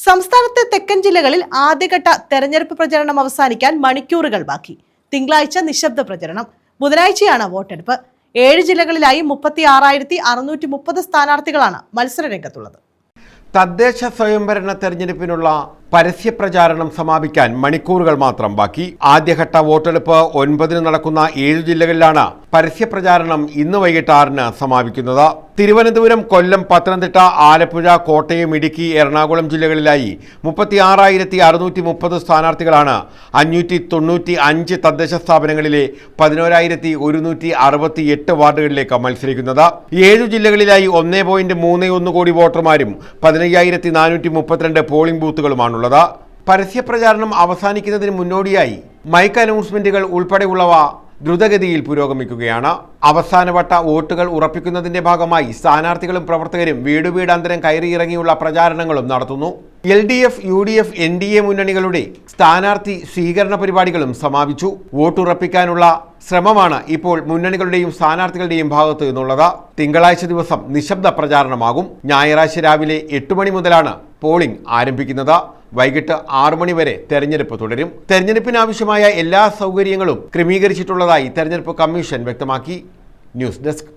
സംസ്ഥാനത്തെ തെക്കൻ ജില്ലകളിൽ ആദ്യഘട്ട തെരഞ്ഞെടുപ്പ് പ്രചരണം അവസാനിക്കാൻ മണിക്കൂറുകൾ ബാക്കി. തിങ്കളാഴ്ച നിശബ്ദ പ്രചരണം, ബുധനാഴ്ചയാണ് വോട്ടെടുപ്പ്. 7 ജില്ലകളിലായി 36,630 സ്ഥാനാർത്ഥികളാണ് മത്സര രംഗത്തുള്ളത്. തദ്ദേശ സ്വയംഭരണ തെരഞ്ഞെടുപ്പിനുള്ള പരസ്യപ്രചാരണം സമാപിക്കാൻ മണിക്കൂറുകൾ മാത്രം ബാക്കി. ആദ്യഘട്ട വോട്ടെടുപ്പ് 9 നടക്കുന്ന 7 ജില്ലകളിലാണ് പരസ്യപ്രചാരണം ഇന്ന് വൈകിട്ട് 6 സമാപിക്കുന്നത്. തിരുവനന്തപുരം, കൊല്ലം, പത്തനംതിട്ട, ആലപ്പുഴ, കോട്ടയം, ഇടുക്കി, എറണാകുളം ജില്ലകളിലായി 36,630 സ്ഥാനാർത്ഥികളാണ് 595 തദ്ദേശ സ്ഥാപനങ്ങളിലെ 11,168 വാർഡുകളിലേക്ക് മത്സരിക്കുന്നത്. 7 ജില്ലകളിലായി 1.31 കോടി വോട്ടർമാരും 15,432 പോളിംഗ് ബൂത്തുകളുമാണുള്ളത്. പരസ്യപ്രചാരണം അവസാനിക്കുന്നതിന് മുന്നോടിയായി മൈക്ക് അനൗൺസ്മെന്റുകൾ ഉൾപ്പെടെയുള്ളവ ദ്രുതഗതിയിൽ പുരോഗമിക്കുകയാണ്. അവസാനവട്ട വോട്ടുകൾ ഉറപ്പിക്കുന്നതിന്റെ ഭാഗമായി സ്ഥാനാർത്ഥികളും പ്രവർത്തകരും വീടുവീടാന്തരം കയറിയിറങ്ങിയുള്ള പ്രചാരണങ്ങളും നടത്തുന്നു. LDF, UDF, NDA മുന്നണികളുടെ സ്ഥാനാർത്ഥി സ്വീകരണ പരിപാടികളും സമാപിച്ചു. വോട്ടുറപ്പിക്കാനുള്ള ശ്രമമാണ് ഇപ്പോൾ മുന്നണികളുടെയും സ്ഥാനാർത്ഥികളുടെയും ഭാഗത്തു നിന്നുള്ളത്. തിങ്കളാഴ്ച ദിവസം നിശബ്ദ പ്രചാരണമാകും. ഞായറാഴ്ച രാവിലെ 8 മണി മുതലാണ് പോളിംഗ് ആരംഭിക്കുന്നത്. വൈകിട്ട് 6 മണി വരെ തെരഞ്ഞെടുപ്പ് തുടരും. തെരഞ്ഞെടുപ്പിനാവശ്യമായ എല്ലാ സൗകര്യങ്ങളും ക്രമീകരിച്ചിട്ടുള്ളതായി തെരഞ്ഞെടുപ്പ് കമ്മീഷൻ വ്യക്തമാക്കി. News desk.